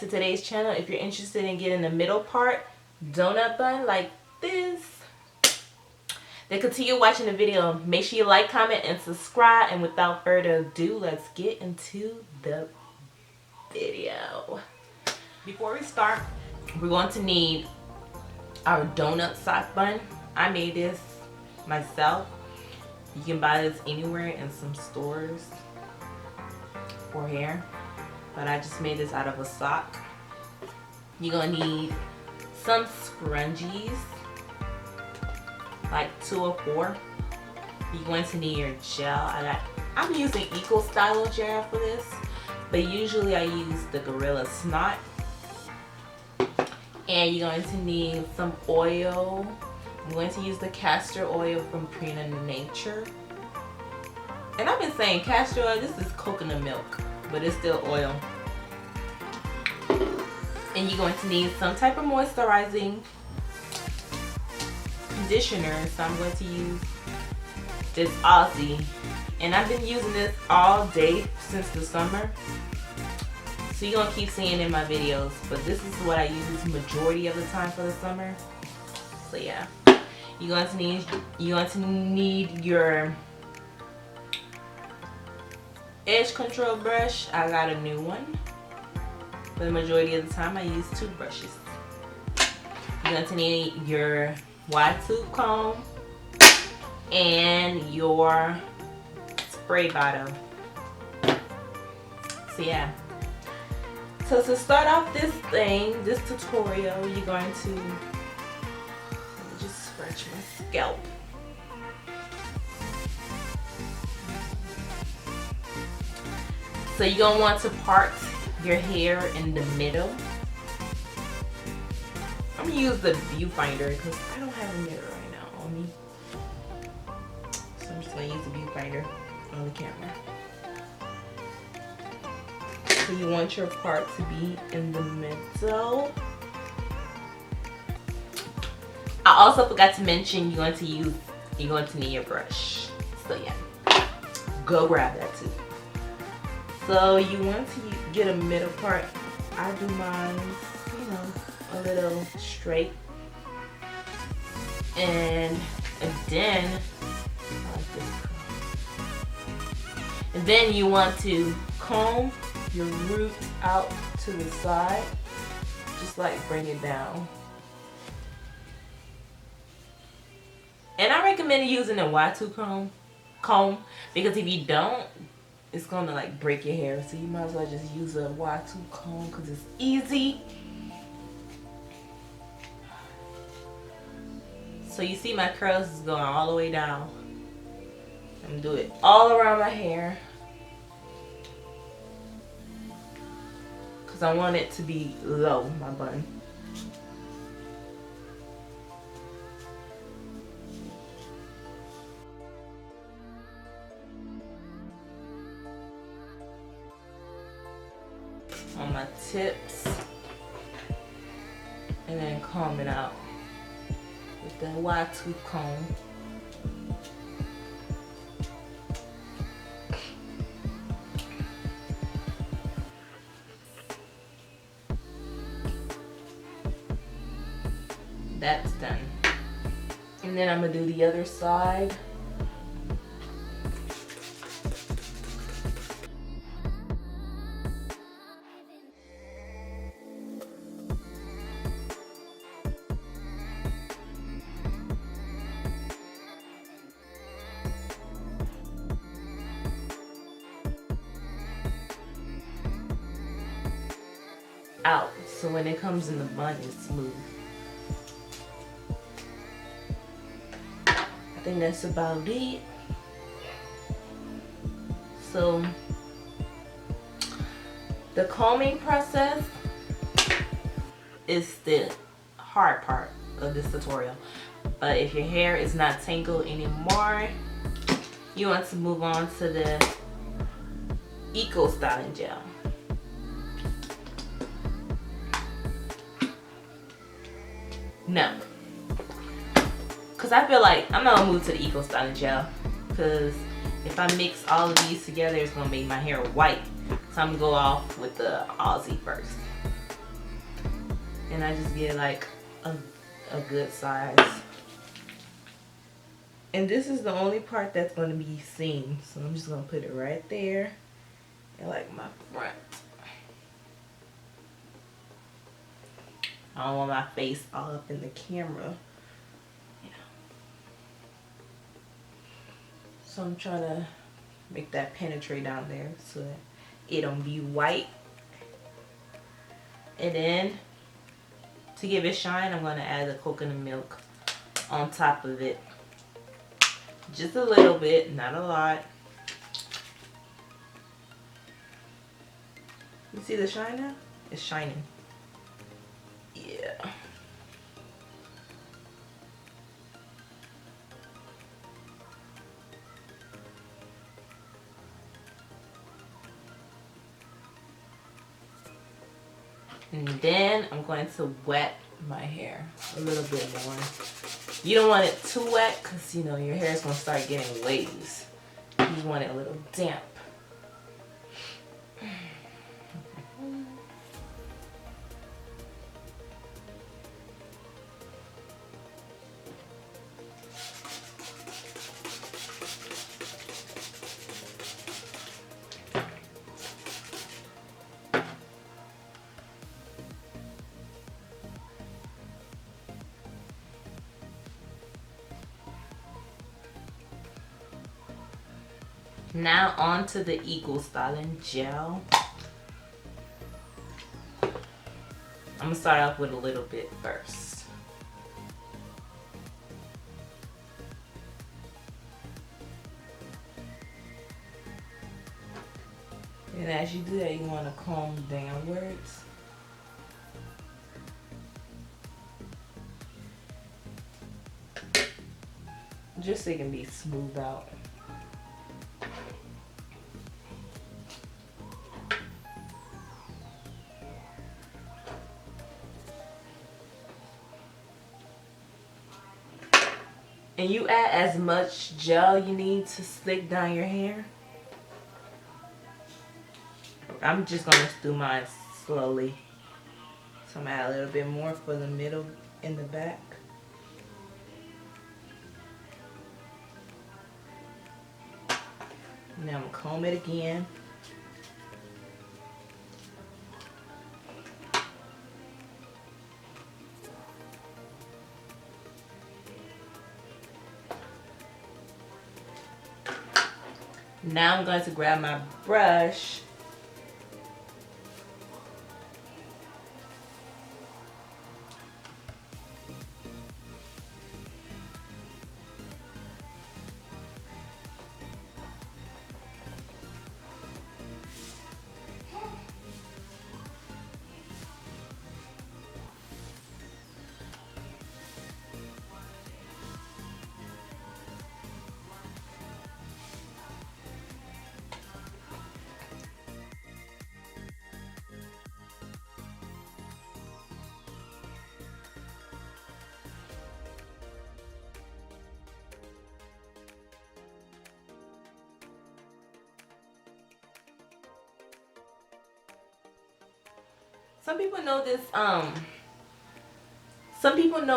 to today's channel. If you're interested in getting the middle part donut bun like this, then continue watching the video. Make sure you like, comment, and subscribe. And without further ado, let's get into the video. Before we start, we're going to need our donut sock bun. I made this myself. You can buy this anywhere in some stores for hair, but I just made this out of a sock. You're gonna need some scrunchies, like 2 or 4. You're going to need your gel. I'm using Eco Stylo gel for this, but usually I use the Gorilla Snot. And you're going to need some oil. I'm going to use the castor oil from Prina Nature. And I've been saying castor oil, this is coconut milk, but it's still oil. And you're going to need some type of moisturizing conditioner. So I'm going to use this Aussie. And I've been using this all day since the summer. So you're going to keep seeing it in my videos. But this is what I use majority of the time for the summer. So yeah. You're going to need your edge control brush. I got a new one. For the majority of the time I use 2 brushes. You're going to need your wide tooth comb and your spray bottle. So yeah. So to start off this tutorial, you're going to just scratch my scalp. So you're going to want to part your hair in the middle. I'm going to use the viewfinder because I don't have a mirror right now on me. So I'm just going to use the viewfinder on the camera. So you want your part to be in the middle. I also forgot to mention you're going to need your brush. So yeah, go grab that too. So you want to get a middle part. I do mine, you know, a little straight. And then you want to comb your root out to the side. Just like bring it down. And I recommend using a wide tooth comb because if you don't, it's gonna like break your hair. So you might as well just use a wide tooth comb because it's easy. So you see my curls is going all the way down. I'm gonna do it all around my hair because I want it to be low, my bun. On my tips, and then comb it out with the wide tooth comb. That's done. And then I'm gonna do the other side. Out, so when it comes in the bun, it's smooth. I think that's about it. So the combing process is the hard part of this tutorial. But if your hair is not tangled anymore, you want to move on to the Eco Styling Gel. No, because I feel like I'm not gonna move to the Eco Styling Gel because if I mix all of these together, it's gonna make my hair white. So I'm gonna go off with the Aussie first. and I just get like a good size. And this is the only part that's going to be seen, so I'm just going to put it right there and like my front. I don't want my face all up in the camera. Yeah. So I'm trying to make that penetrate down there so that it don't be white. And then to give it shine, I'm going to add the coconut milk on top of it. Just a little bit, not a lot. You see the shine now? It's shining. Yeah. And then I'm going to wet my hair a little bit more. You don't want it too wet because you know your hair is going to start getting waves. You want it a little damp. Now on to the Eagle Styling Gel. I'm gonna start off with a little bit first. And as you do that, you want to comb downwards. Just so it can be smoothed out. And you add as much gel you need to slick down your hair. I'm just going to do mine slowly. So I'm going to add a little bit more for the middle and the back. Now I'm going to comb it again. Now I'm going to grab my brush Some people know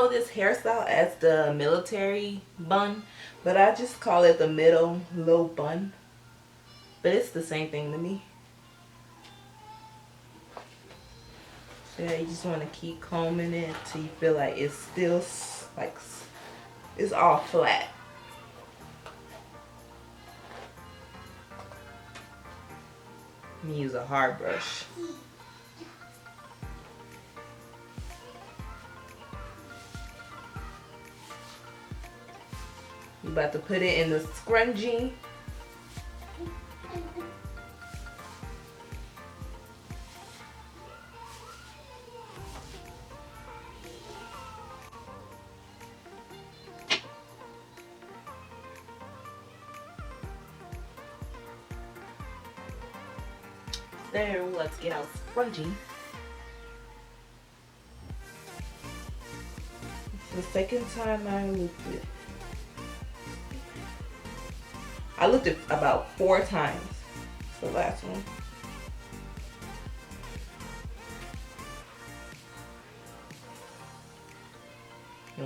this hairstyle as the military bun, but I just call it the middle low bun. But it's the same thing to me. So yeah, you just want to keep combing it till you feel like it's still like it's all flat. I'm gonna use a hard brush. You're about to put it in the scrunchie. There, let's get our scrunchie. It's the second time I looped it. I looked it about 4 times. It's the last one.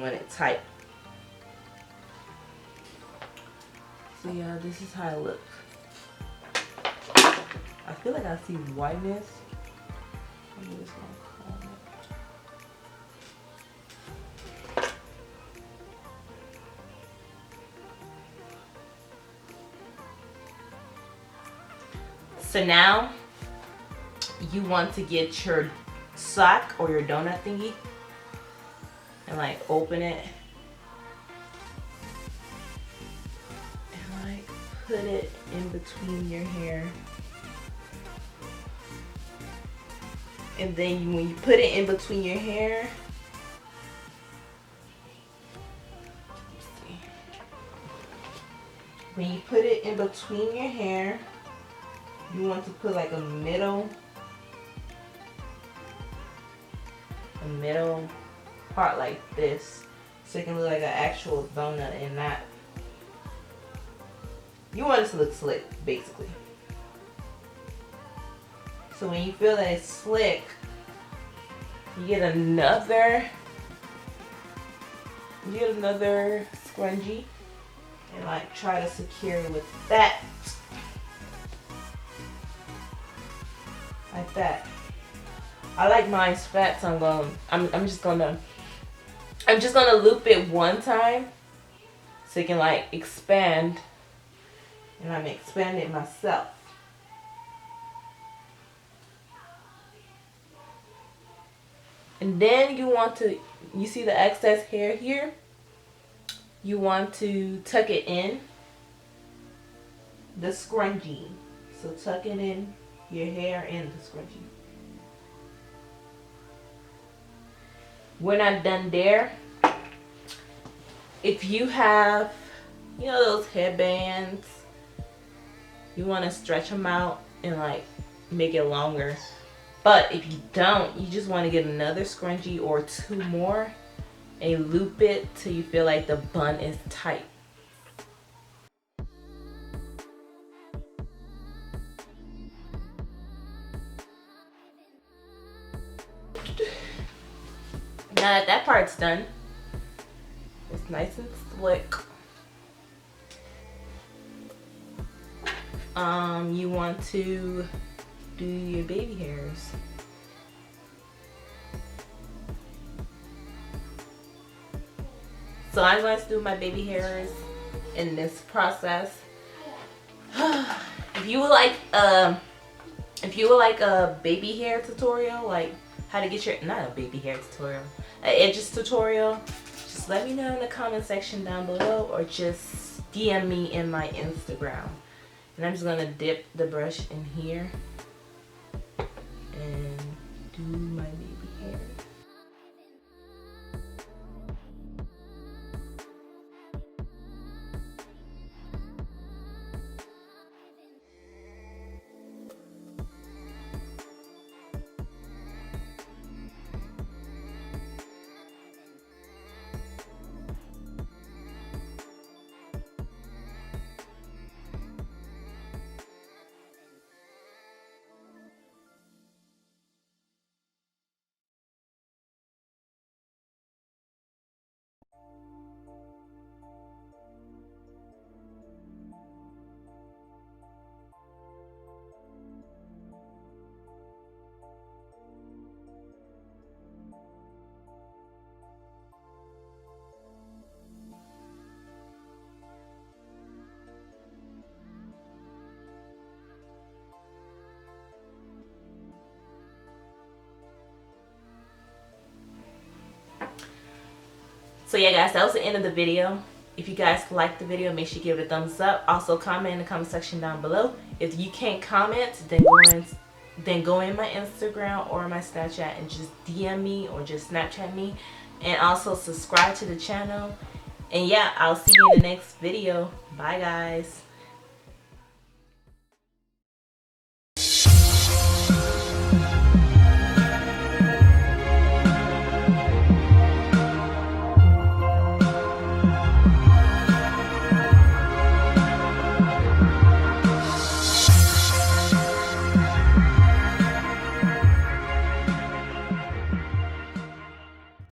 You want it tight. So yeah, this is how it looks. I feel like I see whiteness. I'm just gonna comb it. So now you want to get your sock or your donut thingy and like open it and like put it in between your hair. And then when you put it in between your hair, when you put it in between your hair, you want to put like a middle part like this, so it can look like an actual donut and not. You want it to look slick, basically. So when you feel that it's slick, you get another scrunchie and like try to secure it with that. Like that. I like mine's fat, so I'm just gonna loop it one time so it can like expand, and I'm expanding it myself. And then you want to, you see the excess hair here? You want to tuck it in the scrunchie. So tuck it in your hair and the scrunchie. We're not done there. If you have, you know, those headbands, you want to stretch them out and like make it longer. But if you don't, you just want to get another scrunchie or two more and loop it till you feel like the bun is tight. Now that that part's done, it's nice and slick. You want to do your baby hairs. So I'm going to do my baby hairs in this process. If you would like a baby hair tutorial, like how to get your, not a baby hair tutorial, an edges tutorial, just let me know in the comment section down below, or just DM me in my Instagram. And I'm just gonna dip the brush in here and do my baby hair. So yeah guys, that was the end of the video. If you guys liked the video, make sure you give it a thumbs up. Also comment in the comment section down below. If you can't comment, then go in my Instagram or my Snapchat and just DM me or just Snapchat me. And also subscribe to the channel. And yeah, I'll see you in the next video. Bye guys.